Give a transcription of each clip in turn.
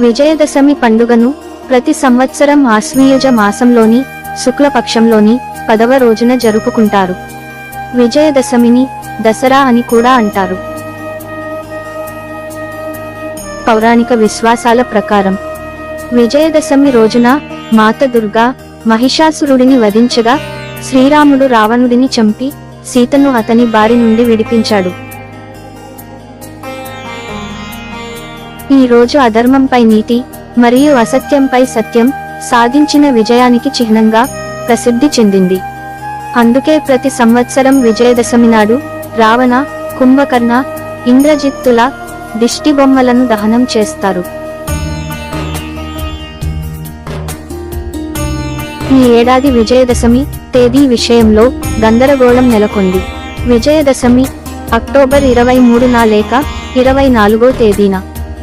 విజయదశమి పండుగను ప్రతి సంవత్సరం ఆశ్వీయుజ మాసంలోని శుక్లపక్షంలోని 10వ రోజున జరుపుకుంటారు. విజయదశమిని దసరా అని కూడా అంటారు. పౌరాణిక విశ్వాసాల ప్రకారం విజయదశమి రోజున మాత దుర్గా మహిషాసురుడిని వధించగా శ్రీరాముడు రావణుడిని చంపి సీతను అతని బారి నుండి విడిపించాడు. ఈ రోజు అధర్మంపై నీతి మరియు అసత్యంపై సత్యం సాధించిన విజయానికి చిహ్నంగా ప్రసిద్ధి చెందింది. అందుకే ప్రతి సంవత్సరం విజయదశమి నాడు రావణ, కుంభకర్ణ, ఇంద్రజిత్తుల దిష్టి బొమ్మలను దహనం చేస్తారు. ఈ ఏడాది విజయదశమి తేదీ విషయంలో గందరగోళం నెలకొంది. విజయదశమి అక్టోబర్ 23న లేక 24వ తేదీన.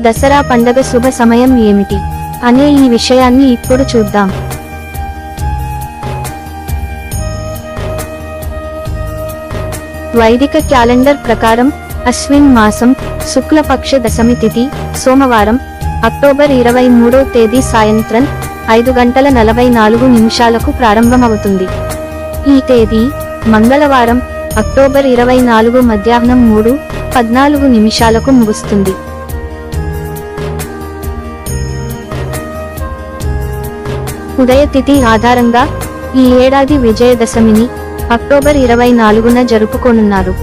దసరా పండగ శుభ సమయం ఏమిటి అనే ఈ విషయాన్ని ఇప్పుడు చూద్దాం. వైదిక క్యాలెండర్ ప్రకారం అశ్విన్ మాసం శుక్లపక్ష దశమి తిథి సోమవారం అక్టోబర్ 23వ తేదీ సాయంత్రం 5:44 ప్రారంభమవుతుంది. ఈ తేదీ మంగళవారం అక్టోబర్ 24 మధ్యాహ్నం 3:14 ముగుస్తుంది. ఉదయ తిథి ఆధారంగా ఈ ఏడాది విజయదశమిని అక్టోబర్ 24న జరుపుకోనున్నారు.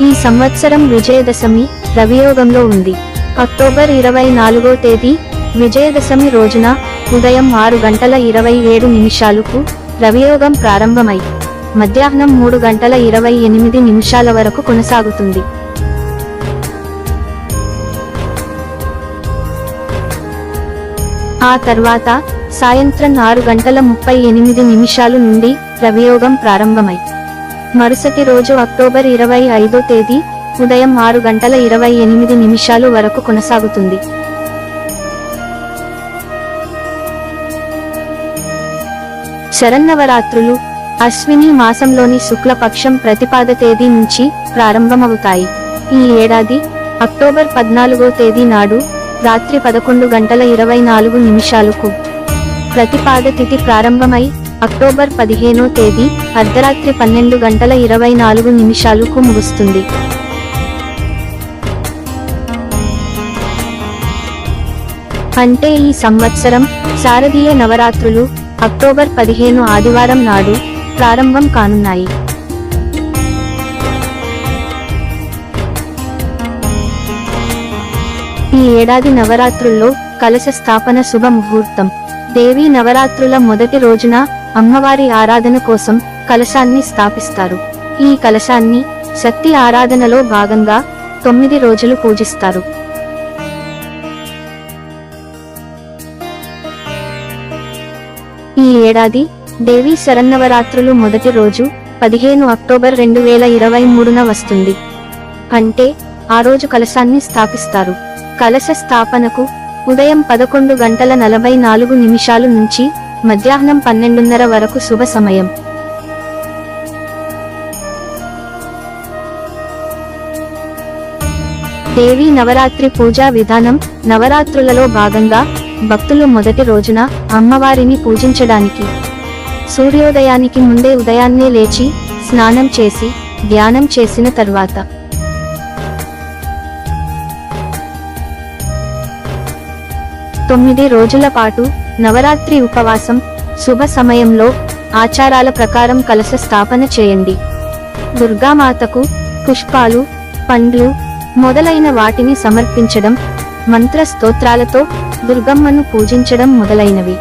ఈ సంవత్సరం విజయదశమి రవియోగంలో ఉంది. అక్టోబర్ 24వ తేదీ విజయదశమి రోజున ఉదయం 6:27 రవియోగం ప్రారంభమై మధ్యాహ్నం 3:28 వరకు కొనసాగుతుంది. ఆ తర్వాత సాయంత్రం 6:38 నుండి రవియోగం ప్రారంభమై మరుసటి రోజు అక్టోబర్ 25వ తేదీ ఉదయం 6:28 వరకు కొనసాగుతుంది. శరన్నవరాత్రులు అశ్విని మాసంలోని శుక్లపక్షం ప్రతిపాద తేదీ నుంచి ప్రారంభమవుతాయి. ఈ ఏడాది అక్టోబర్ 14వ తేదీ నాడు రాత్రి 11:24 ప్రతిపాద తిథి ప్రారంభమై అక్టోబర్ 15వ తేదీ అర్ధరాత్రి 12:24 ముగుస్తుంది. అంటే ఈ సంవత్సరం శారదీయ నవరాత్రులు అక్టోబర్ 15 ఆదివారం నాడు ప్రారంభం కానున్నాయి. ఈ ఏడాది నవరాత్రుల్లో కలశ స్థాపన శుభ ముహూర్తం. దేవీ నవరాత్రుల మొదటి రోజున అమ్మవారి ఆరాధన కోసం కలశాన్ని స్థాపిస్తారు. ఈ కలశాన్ని శక్తి ఆరాధనలో భాగంగా 9 రోజులు పూజిస్తారు. ఈ ఏడాది దేవీ శరన్నవరాత్రులు మొదటి రోజు 15 అక్టోబర్ 2023న వస్తుంది. అంటే ఆ రోజు కలశాన్ని స్థాపిస్తారు. కలశ స్థాపనకు ఉదయం 11:44 నుంచి మధ్యాహ్నం 12:30 వరకు శుభ సమయం. దేవీ నవరాత్రి పూజా విధానం. నవరాత్రులలో భాగంగా భక్తులు మొదటి రోజున అమ్మవారిని పూజించడానికి సూర్యోదయానికి ముందే ఉదయాన్నే లేచి స్నానం చేసి ధ్యానం చేసిన తర్వాత 9 రోజుల పాటు నవరాత్రి ఉపవాసం శుభ సమయంలో ఆచారాల ప్రకారం కలశ స్థాపన చేయండి. దుర్గామాతకు పుష్పాలు, పండ్లు మొదలైన వాటిని సమర్పించడం, మంత్ర స్తోత్రాలతో దుర్గమ్మను పూజించడం మొదలైనవి.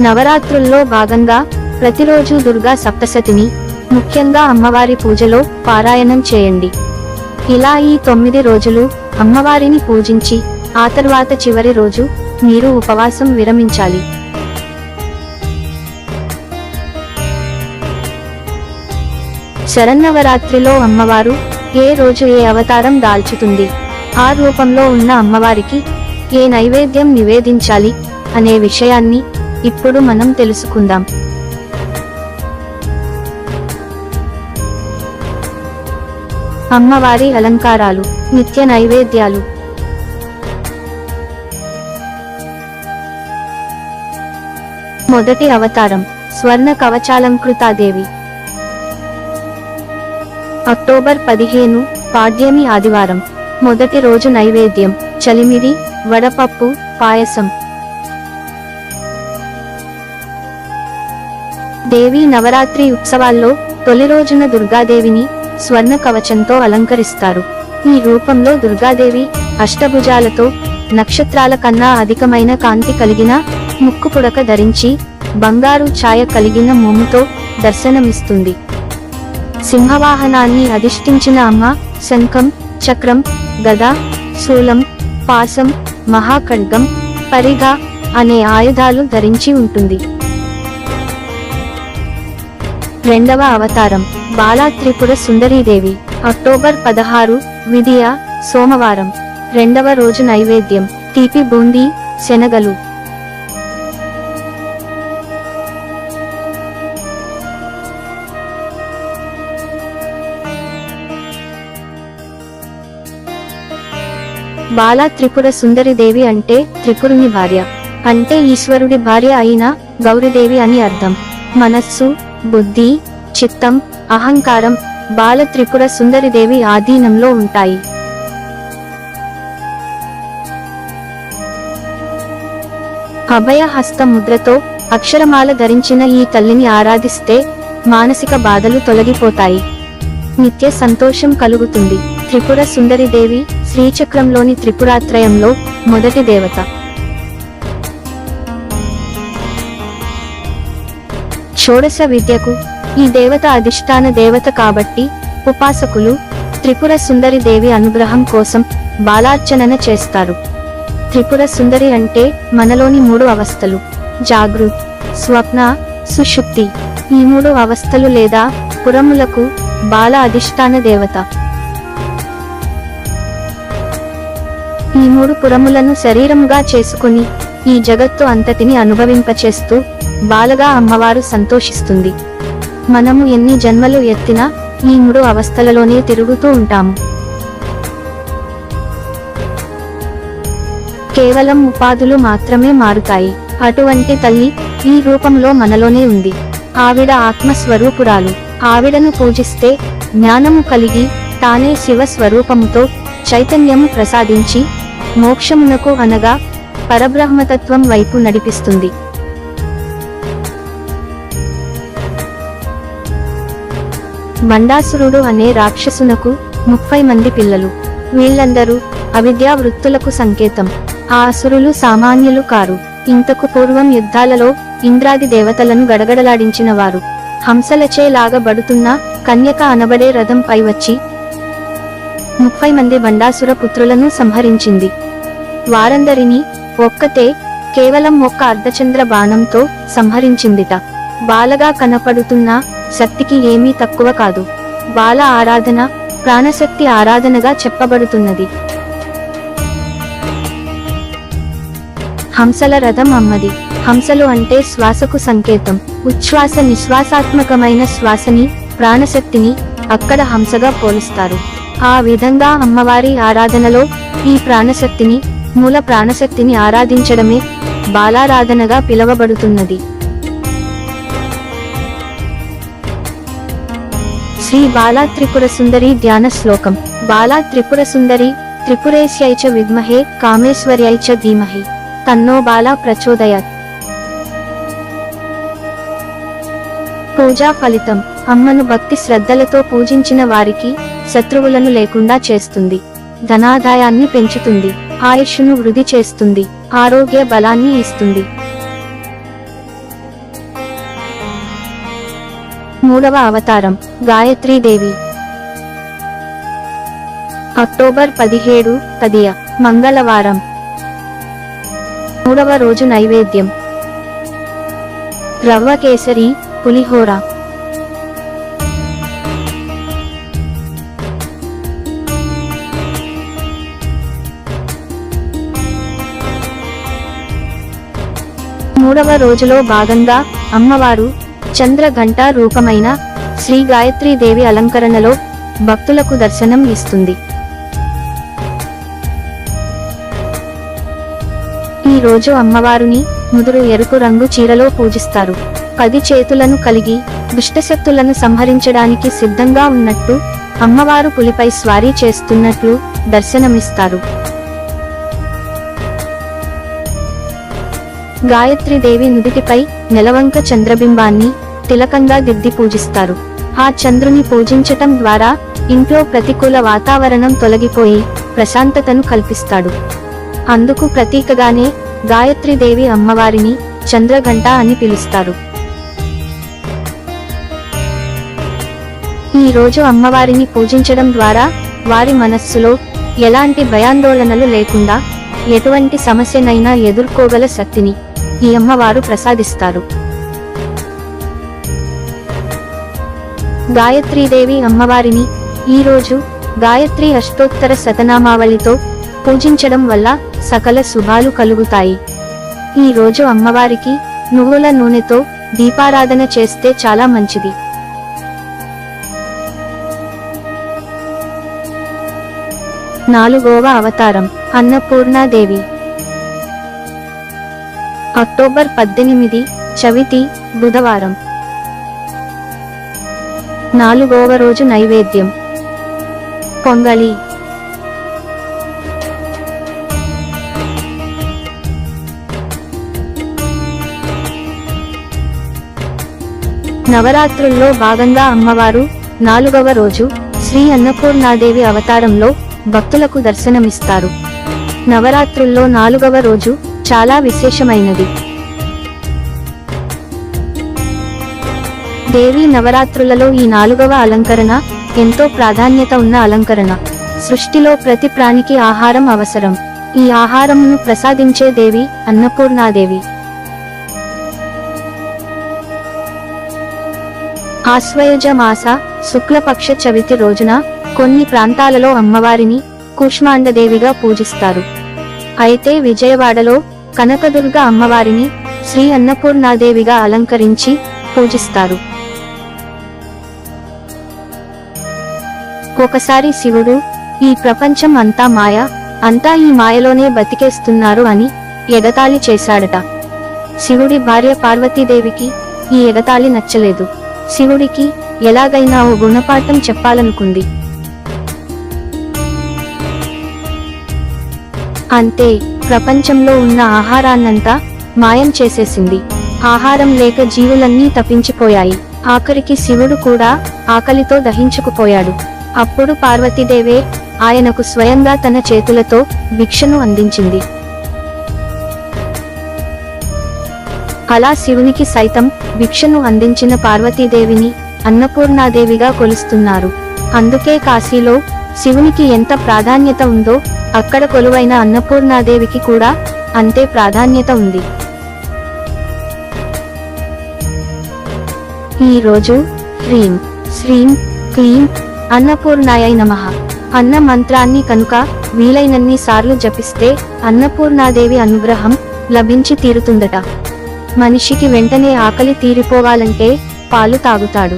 నవరాత్రుల్లో భాగంగా ప్రతిరోజు దుర్గా సప్తశతిని, ముఖ్యంగా అమ్మవారి పూజలో పారాయణం చేయండి. ఇలా ఈ 9 రోజులు అమ్మవారిని పూజించి ఆ తర్వాత చివరి రోజు మీరు ఉపవాసం విరమించాలి. శరన్నవరాత్రిలో అమ్మవారు ఏ రోజు ఏ అవతారం దాల్చుతుంది, ఆ రూపంలో ఉన్న అమ్మవారికి ఏ నైవేద్యం నివేదించాలి అనే విషయాన్ని ఇప్పుడు మనం తెలుసుకుందాం. అమ్మవారి అలంకారాలు, నిత్య నైవేద్యాలు. మొదటి అవతారం స్వర్ణ కవచాలంకృతాదేవి. అక్టోబర్ 15 పాడ్యమి ఆదివారం. మొదటి రోజు నైవేద్యం చలిమిడి, వడపప్పు, పాయసం. దేవీ నవరాత్రి ఉత్సవాల్లో తొలి రోజున దుర్గాదేవిని స్వర్ణ కవచంతో అలంకరిస్తారు. ఈ రూపంలో దుర్గాదేవి అష్టభుజాలతో నక్షత్రాల కన్నా అధికమైన కాంతి కలిగిన ముక్కు పుడక ధరించి బంగారు ఛాయ కలిగిన మోముతో దర్శనమిస్తుంది. సింహవాహనాన్ని అధిష్ఠించిన అమ్మ శంఖం, చక్రం, గద, శూలం, పాసం, మహాఖడ్గం, పరిగ అనే ఆయుధాలు ధరించి ఉంటుంది. రెండవ అవతారం బాలా త్రిపుర సుందరీదేవి. అక్టోబర్ 16 విదియ సోమవారం. రెండవ రోజు నైవేద్యం తీపి బూందీ, శనగలు. బాలా త్రిపుర సుందరిదేవి అంటే త్రిపురుని భార్య, అంటే ఈశ్వరుడి భార్య అయిన గౌరీదేవి అని అర్థం. మనస్సు, బుద్ధి, చిత్తం, అహంకారం బాల త్రిపుర సుందరిదేవి ఆధీనంలో ఉంటాయి. అభయ హస్త ముద్రతో అక్షరమాల ధరించిన ఈ తల్లిని ఆరాధిస్తే మానసిక బాధలు తొలగిపోతాయి, నిత్య సంతోషం కలుగుతుంది. త్రిపుర సుందరిదేవి శ్రీచక్రంలోని త్రిపురాత్రయంలో మొదటి దేవత. షోడశ విద్యకు ఈ దేవత అధిష్టాన దేవత కాబట్టి ఉపాసకులు త్రిపుర సుందరి దేవి అనుగ్రహం కోసం బాలార్చనన చేస్తారు. త్రిపుర సుందరి అంటే మనలోని 3 అవస్థలు జాగృత్, స్వప్న, సుషుప్తి. ఈ 3 అవస్థలు లేదా పురములకు బాల అధిష్టాన దేవత. ఈ 3 పురములను శరీరముగా చేసుకుని ఈ జగత్తు అంతటిని అనుభవింపచేస్తూ బాలగా అమ్మవారు సంతోషిస్తుంది. మనము ఎన్ని జన్మలు ఎత్తినా ఈ 3 అవస్థలలోనే తిరుగుతూ ఉంటాము. కేవలం ఉపాధులు మాత్రమే మారుతాయి. అటువంటి తల్లి ఈ రూపంలో మనలోనే ఉంది. ఆవిడ ఆత్మస్వరూపురాలు. ఆవిడను పూజిస్తే జ్ఞానము కలిగి తానే శివ స్వరూపముతో చైతన్యము ప్రసాదించి మోక్షమునకు అనగా పరబ్రహ్మతత్వం వైపు నడిపిస్తుంది. మండాసురుడు అనే రాక్షసునకు 30 మంది పిల్లలు. వీళ్ళందరూ అవిద్యా వృత్తులకు సంకేతం. ఆ అసురులు సామాన్యులు కారు. ఇంతకు పూర్వం యుద్ధాలలో ఇంద్రాది దేవతలను గడగడలాడించిన వారు. హంసలచే లాగబడుతున్న కన్యక అనబడే రథంపై వచ్చి 30 మంది బండాసుర పుత్రులను సంహరించింది. వారందరినీ ఒక్కతే కేవలం ఒక్క అర్ధచంద్ర బాణంతో సంహరించిందిట. బాలగా కనపడుతున్న శక్తికి ఏమీ తక్కువ కాదు. బాల ఆరాధన ప్రాణశక్తి ఆరాధనగా చెప్పబడుతున్నది. హంసల రథం అమ్మది. హంసలు అంటే శ్వాసకు సంకేతం. ఉచ్ఛ్వాస నిశ్వాసాత్మకమైన శ్వాసని, ప్రాణశక్తిని అక్కడ హంసగా పోలుస్తారు. ఆ విధంగా అమ్మవారి ఆరాధనలో ఈ ప్రాణశక్తిని, మూల ప్రాణశక్తిని ఆరాధించడమే బాలారాధనగా పిలువబడుతున్నది. శ్రీ బాలా త్రిపుర సుందరి ధ్యాన శ్లోకం. బాలా త్రిపుర సుందరి త్రిపురేశ్యై చ విద్మహే కామేశ్వర్యై చ ధీమహి తన్నో బాలా ప్రచోదయాత్. పూజా ఫలితం. అమ్మను భక్తి శ్రద్ధలతో పూజించిన వారికి శత్రువులను లేకుండా చేస్తుంది, ధనాదాయాన్ని పెంచుతుంది, ఆయుష్ను వృద్ధి చేస్తుంది, ఆరోగ్య బలాన్ని ఇస్తుంది. మూడవ అవతారం గాయత్రీదేవి. అక్టోబర్ 17 తదియ మంగళవారం. మూడవ రోజు నైవేద్యం రవ్వ కేసరి, పులిహోర. మూడవ రోజులో భాగంగా అమ్మవారు చంద్రఘంట రూపమైన శ్రీ గాయత్రీదేవి అలంకరణలో భక్తులకు దర్శనం ఇస్తుంది. ఈ రోజు అమ్మవారిని ముదురు ఎరుపు రంగు చీరలో పూజిస్తారు. 10 చేతులను కలిగి దుష్టశక్తులను సంహరించడానికి సిద్ధంగా ఉన్నట్టు, అమ్మవారు పులిపై స్వారీ చేస్తున్నట్లు దర్శనమిస్తారు. గాయత్రీదేవి నుదిటిపై నెలవంక చంద్రబింబాన్ని తిలకంగా దిద్ది పూజిస్తారు. ఆ చంద్రుని పూజించటం ద్వారా ఇంట్లో ప్రతికూల వాతావరణం తొలగిపోయి ప్రశాంతతను కల్పిస్తాడు. అందుకు ప్రతీకగానే గాయత్రీదేవి అమ్మవారిని చంద్రఘంట అని పిలుస్తారు. ఈ రోజు అమ్మవారిని పూజించడం ద్వారా వారి మనస్సులో ఎలాంటి భయాందోళనలు లేకుండా ఎటువంటి సమస్యనైనా ఎదుర్కోగల శక్తిని ఈ అమ్మవారు ప్రసాదిస్తారు. గాయత్రీదేవి అమ్మవారిని ఈ రోజు గాయత్రి అష్టోత్తర శతనామావళితో పూజించడం వల్ల సకల శుభాలు కలుగుతాయి. ఈ రోజు అమ్మవారికి నువ్వుల నూనెతో దీపారాధన చేస్తే చాలా మంచిది. నాలుగవ అవతారం అన్నపూర్ణాదేవి. అక్టోబర్ 18 చవితి బుధవారం. 4వ రోజు నైవేద్యం పొంగలి. నవరాత్రుల్లో భాగంగా అమ్మవారు 4వ రోజు శ్రీ అన్నపూర్ణాదేవి అవతారంలో భక్తులకు దర్శనమిస్తారు. నవరాత్రుల్లో 4వ రోజు చాలా విశేషమైనది. దేవి నవరాత్రులలో ఈ 4వ అలంకరణ ఎంతో ప్రాధాన్యత ఉన్న అలంకరణ. సృష్టిలో ప్రతి ప్రాణికి ఆహారం అవసరం. ఈ ఆహారమును ప్రసాదించే దేవి అన్నపూర్ణాదేవి. ఆశ్వయుజ మాస శుక్లపక్ష చవితి రోజున కొన్ని ప్రాంతాలలో అమ్మవారిని కూష్మాండదేవిగా పూజిస్తారు. అయితే విజయవాడలో కనకదుర్గ అమ్మవారిని శ్రీ అన్నపూర్ణాదేవిగా అలంకరించి పూజిస్తారు. ఒకసారి శివుడు ఈ ప్రపంచం అంతా మాయ, అంతా ఈ మాయలోనే బతికేస్తున్నారు అని ఎగతాళి చేశాడట. శివుడి భార్య పార్వతీదేవికి ఈ ఎగతాళి నచ్చలేదు. శివుడికి ఎలాగైనా ఓ గుణపాఠం చెప్పాలనుకుంది. అంతే, ప్రపంచంలో ఉన్న ఆహారాన్నంతా మాయం చేసేసింది. ఆహారం లేక జీవులన్నీ తప్పించిపోయాయి. ఆఖరికి శివుడు కూడా ఆకలితో దహించుకుపోయాడు. అప్పుడు పార్వతీదేవే ఆయనకు స్వయంగా తన చేతులతో భిక్షను అందించింది. అలా శివునికి సైతం భిక్షను అందించిన పార్వతీదేవిని అన్నపూర్ణాదేవిగా కొలుస్తున్నారు. అందుకే కాశీలో శివునికి ఎంత ప్రాధాన్యత ఉందో అక్కడ కొలువైన అన్నపూర్ణాదేవికి కూడా అంతే ప్రాధాన్యత ఉంది. ఈ రోజు హ్రీం శ్రీం క్లీం అన్నపూర్ణాయై నమః అన్న మంత్రాన్ని కనుక వీలైనన్ని సార్లు జపిస్తే అన్నపూర్ణాదేవి అనుగ్రహం లభించి తీరుతుందట. మనిషికి వెంటనే ఆకలి తీరిపోవాలంటే పాలు తాగుతాడు.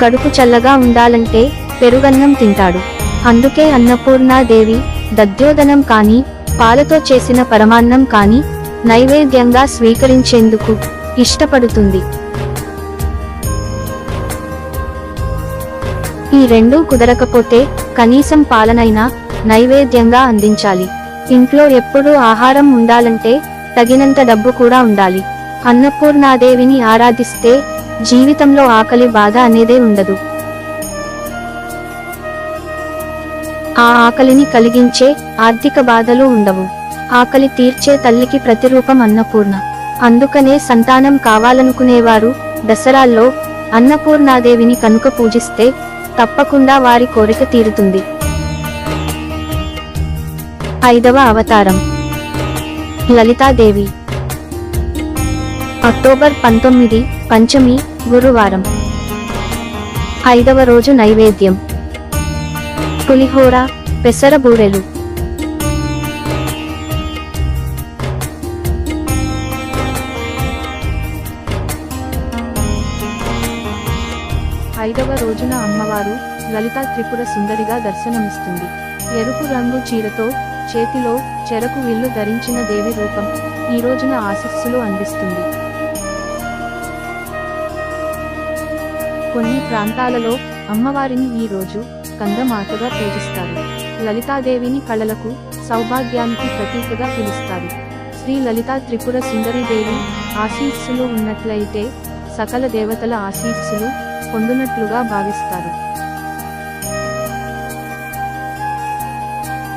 కడుపు చల్లగా ఉండాలంటే పెరుగన్నం తింటాడు. అందుకే అన్నపూర్ణాదేవి దధ్యోదనం కాని, పాలతో చేసిన పరమాన్నం కాని నైవేద్యంగా స్వీకరించేందుకు ఇష్టపడుతుంది. ఈ రెండూ కుదరకపోతే కనీసం పాలనైనా నైవేద్యంగా అందించాలి. ఇంట్లో ఎప్పుడూ ఆహారం ఉండాలంటే తగినంత డబ్బు కూడా ఉండాలి. అన్నపూర్ణాదేవిని ఆరాధిస్తే జీవితంలో ఆకలి బాధ అనేదే ఉండదు. ఆ ఆకలిని కలిగించే ఆర్థిక బాధలు ఉండవు. ఆకలి తీర్చే తల్లికి ప్రతిరూపం అన్నపూర్ణ. అందుకనే సంతానం కావాలనుకునేవారు దసరాల్లో అన్నపూర్ణాదేవిని కనుక పూజిస్తే తప్పకుండా వారి కోరిక తీరుతుంది. 5వ అవతారం లలితాదేవి. అక్టోబర్ 19 పంచమి గురువారం. 5వ రోజు నైవేద్యం పులిహోర, పెసర బూరెలు. 5వ రోజున అమ్మవారు లలితా త్రిపుర సుందరిగా దర్శనమిస్తుంది. ఎరుపు రంగు చీరతో చేతిలో చెరకు విల్లు ధరించిన దేవి రూపం ఈ రోజున ఆశీస్సులు అందిస్తుంది. కొన్ని ప్రాంతాలలో అమ్మవారిని ఈ రోజు కందమాతగా పూజిస్తారు. లలితాదేవిని కళలకు, సౌభాగ్యానికి ప్రతీకగా పిలుస్తారు. శ్రీ లలితా త్రిపుర సుందరి దేవి ఆశీస్సులు ఉన్నట్లయితే సకల దేవతల ఆశీస్సులు పొందునట్లుగా భావిస్తారు.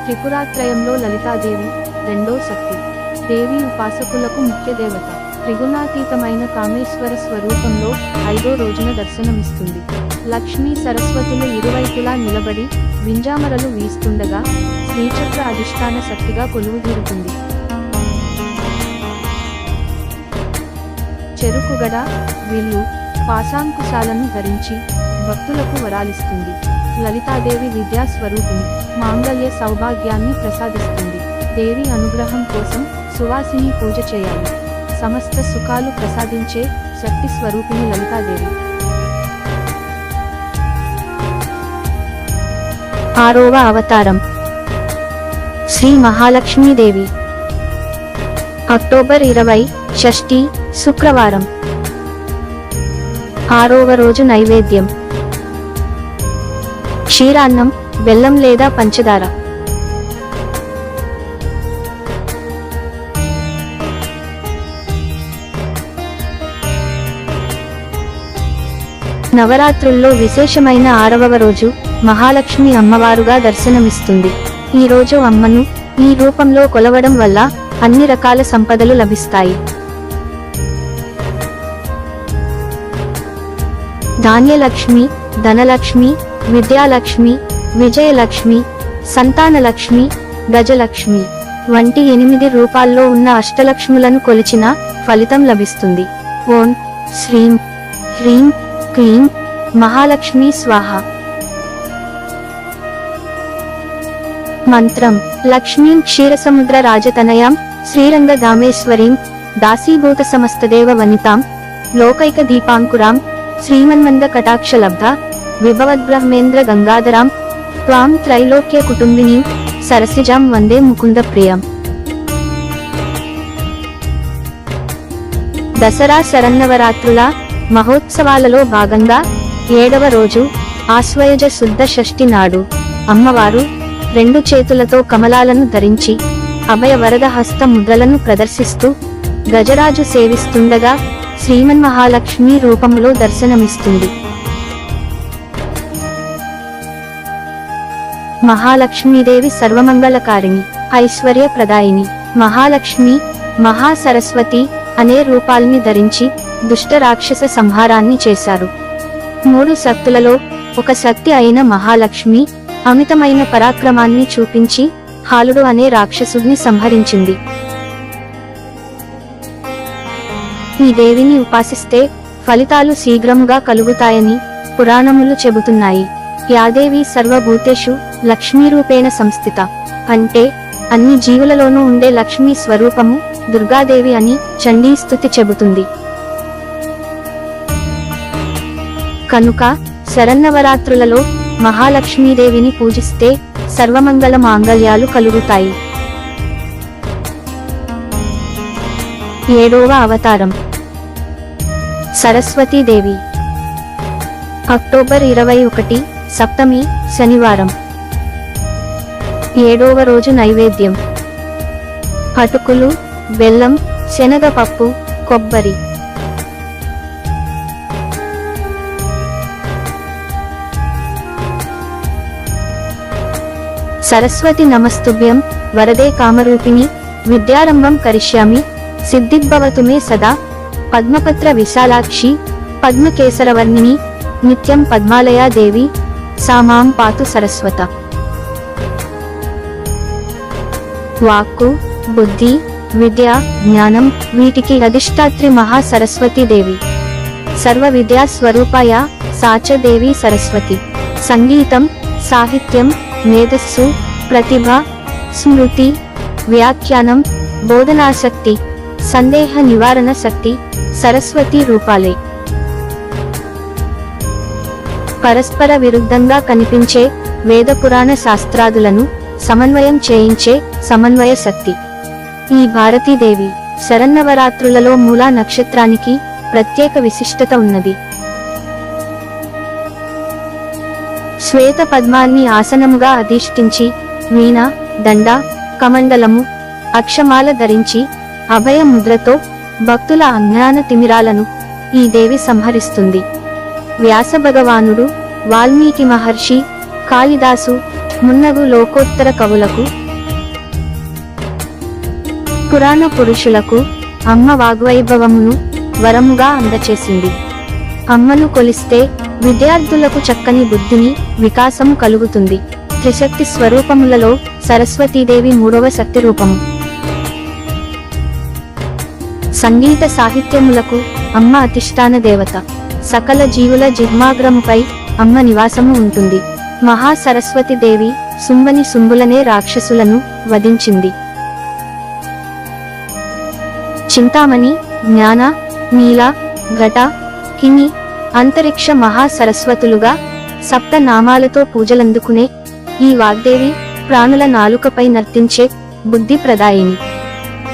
త్రిపురాత్రయంలో లలితాదేవి రెండో శక్తి. దేవి ఉపాసకులకు ముఖ్య దేవత. త్రిగుణాతీతమైన కామేశ్వర స్వరూపంలో 5వ రోజున దర్శనమిస్తుంది. లక్ష్మీ సరస్వతులు ఇరువైపులా నిలబడి వింజామరలు వీస్తుండగా శ్రీచక్ర అధిష్టాన శక్తిగా కొలువుదీరుతుంది. చెరుకుగడ, విల్లు, పాశాంకుశాలను ధరించి భక్తులకు వరాలిస్తుంది. లలితాదేవి విద్యా స్వరూపిణి, మాంగళ్య సౌభాగ్యాన్ని ప్రసాదిస్తుంది. దేవి అనుగ్రహం కోసం సువాసిని పూజ చేయాలి. సమస్త సుఖాలు ప్రసాదించే శక్తి స్వరూపిణి లలితాదేవి. 6వ అవతారం శ్రీ మహాలక్ష్మీదేవి. అక్టోబర్ 20 షష్ఠి శుక్రవారం. 6వ రోజు నైవేద్యం క్షీరాన్నం, బెల్లం లేదా పంచదార. నవరాత్రుల్లో విశేషమైన 6వ రోజు మహాలక్ష్మి అమ్మవారుగా దర్శనమిస్తుంది. ఈ రోజు అమ్మను ఈ రూపంలో కొలవడం వల్ల అన్ని రకాల సంపదలు లభిస్తాయి. ధాన్యలక్ష్మి, ధనలక్ష్మి, విద్యాలక్ష్మి, విజయలక్ష్మి, సంతానలక్ష్మి, గజలక్ష్మి వంటి 8 రూపాల్లో ఉన్న అష్టలక్ష్ములను కొలిచిన ఫలితం లభిస్తుంది. ఓం శ్రీం హ్రీం క్లీం మహాలక్ష్మి స్వాహ. మంత్రం లక్ష్మీం క్షీరసముద్ర రాజతనయాం శ్రీరంగధామేశ్వరీం దాసీభూత సమస్తదేవ వనితాం లోకైక దీపాంకురాం శ్రీమన్మంద కటాక్షలబ్ధ విభవద్బ్రహ్మేంద్ర గంగాధరాం త్వాం త్రైలోక్య కుటుంబినీం సరసిజాం వందే ముకుంద ప్రియం. దసరా శరన్నవరాత్రుల మహోత్సవాలలో భాగంగా 7వ రోజు ఆశ్వయుజ శుద్ధ షష్ఠి నాడు అమ్మవారు 2 చేతులతో కమలాలను ధరించి అభయ వరద హస్త ముద్రలను ప్రదర్శిస్తూ గజరాజు సేవిస్తుండగా శ్రీమన్మహాలక్ష్మి రూపంలో దర్శనమిస్తుంది. మహాలక్ష్మీదేవి సర్వమంగళకారిణి, ఐశ్వర్య ప్రదాయిని. మహాలక్ష్మి, మహాసరస్వతి అనే రూపాల్ని ధరించి దుష్ట రాక్షస సంహారాన్ని చేశారు. 3 శక్తులలో ఒక శక్తి అయిన మహాలక్ష్మి అమితమైన పరాక్రమాన్ని చూపించి హాలుడు అనే రాక్షసుడిని సంహరించింది. ఈ దేవిని ఉపాసిస్తే ఫలితాలు శీఘ్రముగా కలుగుతాయని పురాణములు చెబుతున్నాయి. యాదేవి సర్వభూతేషు లక్ష్మీరూపేణ సంస్థిత అంటే అన్ని జీవులలోనూ ఉండే లక్ష్మీ స్వరూపము దుర్గాదేవి అని చండీ స్తుతి చెబుతుంది. కనుక శరన్నవరాత్రులలో మహాలక్ష్మీదేవిని పూజిస్తే సర్వమంగళ మాంగళ్యాలు కలుగుతాయి. 7వ అవతారం సరస్వతీదేవి. అక్టోబర్ 21 సప్తమి శనివారం. 7వ రోజు నైవేద్యం అటుకులు, బెల్లం, శనగపప్పు, కొబ్బరి. సరస్వతి నమస్తుభ్యం వరదే కామరూపిణి విద్యారంభం కరిష్యామి సిద్ధిర్భవతు మే సదా పద్మపత్ర విశాలాక్షి పద్మకేసరవర్ణిని నిత్యం పద్మాలయా దేవి సా మాం పాతు సరస్వత. వాక్కు, బుద్ధి, విద్య, జ్ఞానం వీటికి అధిష్టాత్రి మహాసరస్వతీదేవి. సర్వ విద్యా స్వరూపాయ సాచ దేవి సరస్వతి. సంగీతం, సాహిత్యం, మేధస్సు, ప్రతిభ, స్మృతి, వ్యాఖ్యానం, బోధనాశక్తి, సందేహ నివారణ శక్తి సరస్వతి రూపాలే. పరస్పర విరుద్ధంగా కనిపించే వేద పురాణ శాస్త్రాదులను సమన్వయం చేయించే సమన్వయ శక్తి. ఈ భారతీదేవి శరన్నవరాత్రులలో మూలా నక్షత్రానికి ప్రత్యేక విశిష్టత ఉన్నది. శ్వేత పద్మాన్ని ఆసనముగా అధిష్ఠించి వీణ, దండ, కమండలము, అక్షమాల ధరించి అభయ ముద్రతో భక్తుల అజ్ఞాన తిమిరాలను ఈ దేవి సంహరిస్తుంది. వ్యాస భగవానుడు, వాల్మీకి మహర్షి, కాళిదాసు మున్నగు లోకోత్తర కవులకు, పురాణ పురుషులకు అమ్మ వాగ్వైభవమును వరముగా అందచేసింది. అమ్మను కొలిస్తే విద్యార్థులకు చక్కని బుద్ధిని, వికాసము కలుగుతుంది. త్రిశక్తి స్వరూపములలో సరస్వతీదేవి మూడవ శక్తి రూపము. సంగీత సాహిత్యములకు అమ్మ అధిష్టాన దేవత. సకల జీవుల జిహ్మాగ్రముపై అమ్మ నివాసము ఉంటుంది. మహాసరస్వతి దేవి సుంబని సుంబులనే రాక్షసులను వధించింది. చింతామణి, జ్ఞాన, నీల, ఘట, కిని, అంతరిక్ష మహాసరస్వతులుగా సప్త నామాలతో పూజలందుకునే ఈ వాగ్దేవి ప్రాణుల నాలుకపై నర్తించే బుద్ధి ప్రదాయిని.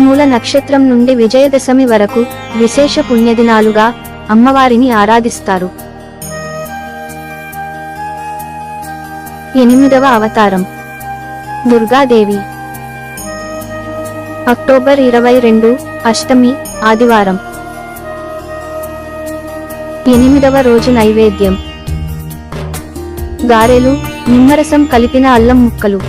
మూల నక్షత్రం నుండి విజయదశమి వరకు విశేష పుణ్యదినాలుగా అమ్మవారిని ఆరాధిస్తారు. 8వ అవతారం దుర్గాదేవి. అక్టోబర్ 22, అష్టమి, ఆదివారం. 8వ రోజు నైవేద్యం గారెలు, నిమ్మరసం కలిపిన అల్లం ముక్కలు.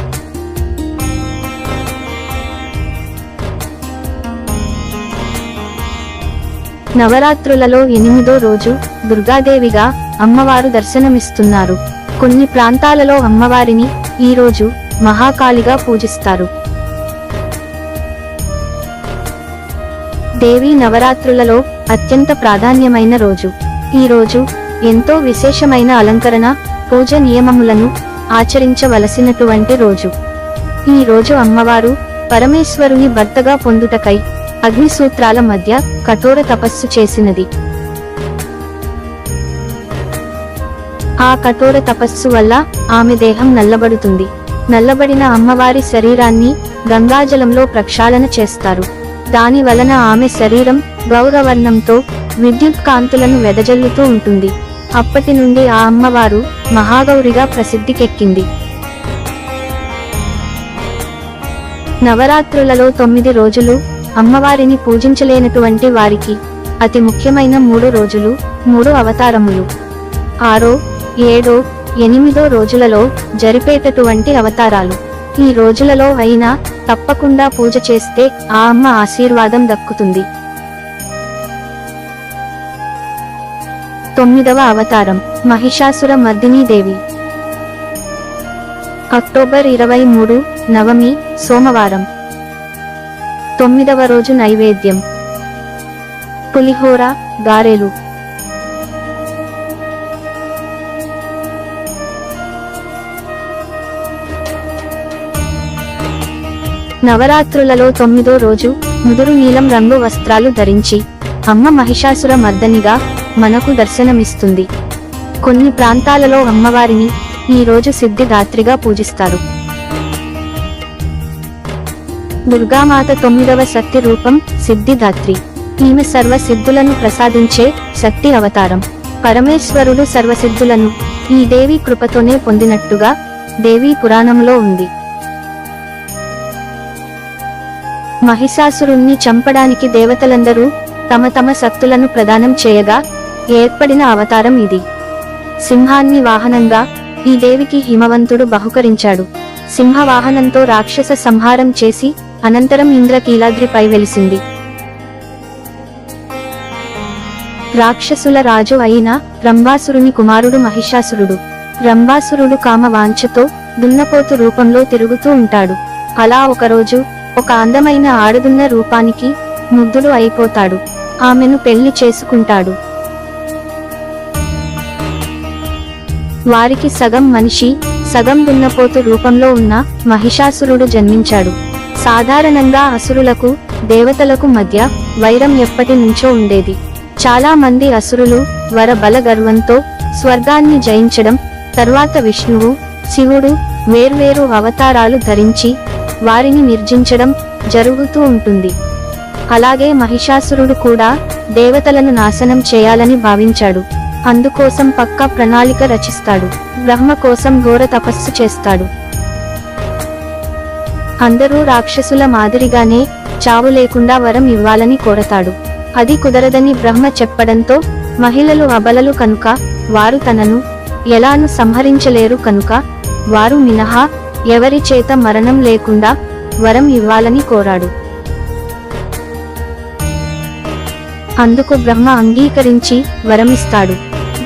నవరాత్రులలో 8వ రోజు దుర్గాదేవిగా అమ్మవారు దర్శనమిస్తున్నారు. కొన్ని ప్రాంతాలలో అమ్మవారిని ఈ రోజు మహాకాళిగా పూజిస్తారు. దేవి నవరాత్రులలో అత్యంత ప్రాధాన్యమైన రోజు. ఈ రోజు ఎంతో విశేషమైన అలంకరణ, పూజ నియమములను ఆచరించవలసినటువంటి రోజు. ఈ రోజు అమ్మవారు పరమేశ్వరుని భర్తగా పొందుటకై అగ్నిసూత్రాల మధ్య కఠోర తపస్సు చేసినది. ఆ కఠోర తపస్సు వల్ల ఆమె దేహం నల్లబడుతుంది. నల్లబడిన అమ్మవారి శరీరాన్ని గంగాజలంలో ప్రక్షాళన చేస్తారు. దాని వలన ఆమె శరీరం గౌరవర్ణంతో విద్యుత్ కాంతులను వెదజల్లుతూ ఉంటుంది. అప్పటి నుండి ఆ అమ్మవారు మహాగౌరిగా ప్రసిద్ధికెక్కింది. నవరాత్రులలో 9 రోజులు అమ్మవారిని పూజించలేనటువంటి వారికి అతి ముఖ్యమైన 3 రోజులు, 3 అవతారములు. 6, 7, 8 రోజులలో జరిపేటటువంటి అవతారాలు. ఈ రోజులలో అయినా తప్పకుండా పూజ చేస్తే ఆ అమ్మ ఆశీర్వాదం దక్కుతుంది. 9వ అవతారం మహిషాసుర మర్దినీ దేవి. అక్టోబర్ 23, నవమి, సోమవారం. 9వ రోజు నైవేద్యం పులిహోర, గారెలు. నవరాత్రులలో 9వ రోజు ముదురు నీలం రంగు వస్త్రాలు ధరించి అమ్మ మహిషాసుర మర్దనిగా మనకు దర్శనమిస్తుంది. కొన్ని ప్రాంతాలలో అమ్మవారిని ఈ రోజు సిద్ధిదాత్రిగా పూజిస్తారు. దుర్గామాత 9వ శక్తి రూపం సిద్ధిదాత్రి. ఈమె సర్వ సిద్ధులను ప్రసాదించే శక్తి అవతారం. పరమేశ్వరుడు సర్వసిద్ధులను ఈ దేవి కృపతోనే పొందినట్టుగా దేవీ పురాణంలో ఉంది. మహిషాసురుణ్ణి చంపడానికి దేవతలందరూ తమ తమ శక్తులను ప్రదానం చేయగా ఏర్పడిన అవతారం ఇది. సింహాన్ని వాహనంగా ఈ దేవికి హిమవంతుడు బహుకరించాడు. సింహవాహనంతో రాక్షస సంహారం చేసి అనంతరం ఇంద్రకీలాద్రిపై వెలిసింది. రాక్షసుల రాజు అయిన రంభాసురుని కుమారుడు మహిషాసురుడు. రంభాసురుడు కామ వాంఛతో దున్నపోతు రూపంలో తిరుగుతూ ఉంటాడు. అలా ఒకరోజు ఒక అందమైన ఆడదున్న రూపానికి ముగ్ధుడు అయిపోతాడు. ఆమెను పెళ్లి చేసుకుంటాడు. వారికి సగం మనిషి, సగం దున్నపోతు రూపంలో ఉన్న మహిషాసురుడు జన్మించాడు. సాధారణంగా అసురులకు దేవతలకు మధ్య వైరం ఎప్పటి నుంచో ఉండేది. చాలా మంది అసురులు వర బల గర్వంతో స్వర్గాన్ని జయించడం, తరువాత విష్ణువు, శివుడు వేర్వేరు అవతారాలు ధరించి వారిని నిర్జించడం జరుగుతూ ఉంటుంది. అలాగే మహిషాసురుడు కూడా దేవతలను నాశనం చేయాలని భావించాడు. అందుకోసం పక్కా ప్రణాళిక రచిస్తాడు. బ్రహ్మ కోసం ఘోర తపస్సు చేస్తాడు. అందరూ రాక్షసుల మాదిరిగానే చావు లేకుండా వరం ఇవ్వాలని కోరతాడు. అది కుదరదని బ్రహ్మ చెప్పడంతో మహిళలు అబలలు కనుక వారు తనను ఎలాను సంహరించలేరు కనుక వారు మినహా ఎవరి చేత మరణం లేకుండా వరం ఇవ్వాలని కోరాడు. అందుకు బ్రహ్మ అంగీకరించి వరమిస్తాడు.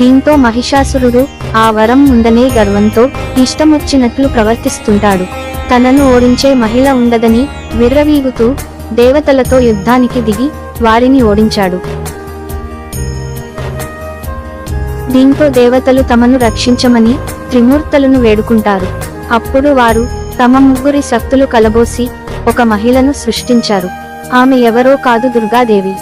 దీంతో మహిషాసురుడు ఆ వరం ఉందనే గర్వంతో ఇష్టమొచ్చినట్లు ప్రవర్తిస్తుంటాడు. తనను ఓడించే మహిళ ఉండదని విర్రవీగుతూ దేవతలతో యుద్ధానికి దిగి వారిని ఓడించాడు. దీంతో దేవతలు తమను రక్షించమని త్రిమూర్తులను వేడుకుంటారు. అప్పుడు వారు తమ ముగ్గురి శక్తులు కలబోసి ఒక మహిళను సృష్టించారు. ఆమె ఎవరో కాదు, దుర్గాదేవి.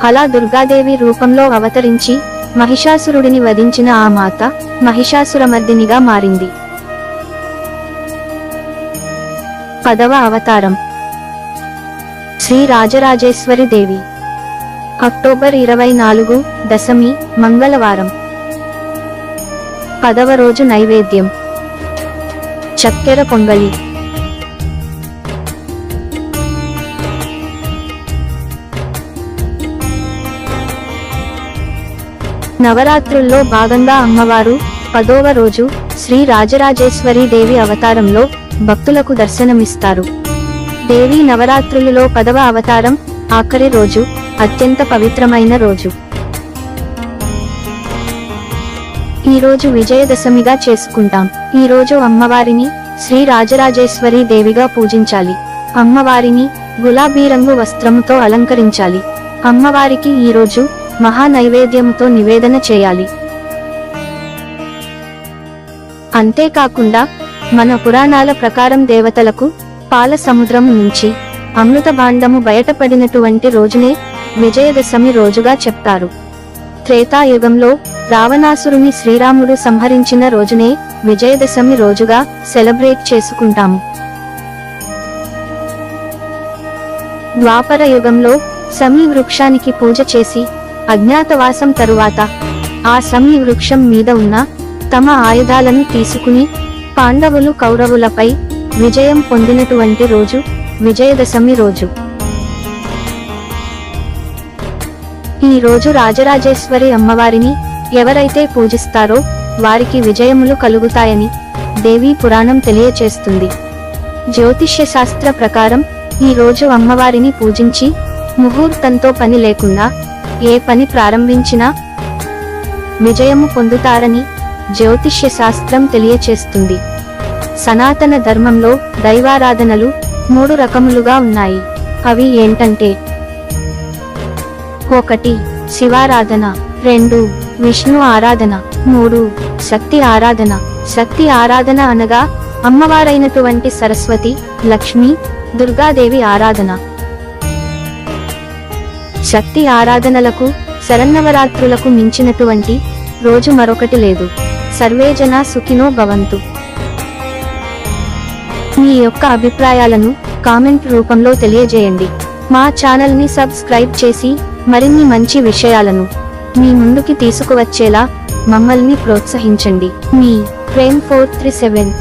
అలా దుర్గాదేవి రూపంలో అవతరించి మహిషాసురుడిని వధించిన ఆ మాత మహిషాసురమర్దినిగా మారింది. 10వ అవతారం శ్రీ రాజరాజేశ్వరి దేవి. అక్టోబర్ 24 దశమి మంగళవారం. 10వ రోజు నైవేద్యం చక్కెర పొంగలి. నవరాత్రుల్లో భాగంగా అమ్మవారు 10వ రోజు శ్రీ రాజరాజేశ్వరి దేవి అవతారంలో భక్తులకు దర్శనమిస్తారు. దేవి నవరాత్రులలో 10వ అవతారం ఆఖరి రోజు అత్యంత పవిత్రమైన రోజు. ఈ రోజు విజయదశమిగా చేసుకుంటాం. ఈ రోజు అమ్మవారిని శ్రీ రాజరాజేశ్వరి దేవిగా పూజించాలి. అమ్మవారిని గులాబీ రంగు వస్త్రముతో అలంకరించాలి. అమ్మవారికి ఈ రోజు మహా నైవేద్యముతో నివేదన చేయాలి. అంతేకాకుండా మన పురాణాల ప్రకారం దేవతలకు పాల సముద్రము నుంచి అమృత భాండము బయటపడినటువంటి రోజునే విజయదశమి రోజుగా చెప్తారు. త్రేతాయుగంలో రావణాసురుని శ్రీరాముడు సంహరించిన రోజునే విజయదశమి రోజుగా సెలబ్రేట్ చేసుకుంటాము. ద్వాపర యుగంలో సమీ వృక్షానికి పూజ చేసి అజ్ఞాతవాసం తరువాత ఆ సమీ వృక్షం మీద ఉన్న తమ ఆయుధాలను తీసుకుని పాండవులు కౌరవులపై విజయం పొందినటువంటి రోజు విజయదశమి రోజు. ఈ రోజు రాజరాజేశ్వరి అమ్మవారిని ఎవరైతే పూజిస్తారో వారికి విజయములు కలుగుతాయని దేవీ పురాణం తెలియచేస్తుంది. జ్యోతిష్య శాస్త్ర ప్రకారం ఈ రోజు అమ్మవారిని పూజించి ముహూర్తంతో పని లేకుండా ఏ పని ప్రారంభించినా విజయము పొందుతారని జ్యోతిష్య శాస్త్రం తెలియచేస్తుంది. సనాతన ధర్మంలో దైవారాధనలు 3 రకములుగా ఉన్నాయి. అవి ఏంటంటే 1 శివారాధన, 2 విష్ణు ఆరాధన, 3 శక్తి ఆరాధన. శక్తి ఆరాధన అనగా అమ్మవారైనటువంటి సరస్వతి, లక్ష్మి, దుర్గాదేవి ఆరాధన. శక్తి ఆరాధనలకు శరన్నవరాత్రులకు మించినటువంటి రోజు మరొకటి లేదు. సర్వే జనా సుఖినో భవంతు. మీ యొక్క అభిప్రాయాలను కామెంట్ రూపంలో తెలియజేయండి. మా ఛానల్ని సబ్స్క్రైబ్ చేసి మరిన్ని మంచి విషయాలను మీ ముందుకి తీసుకువచ్చేలా మమ్మల్ని ప్రోత్సహించండి. మీ ప్రేమ్ 437.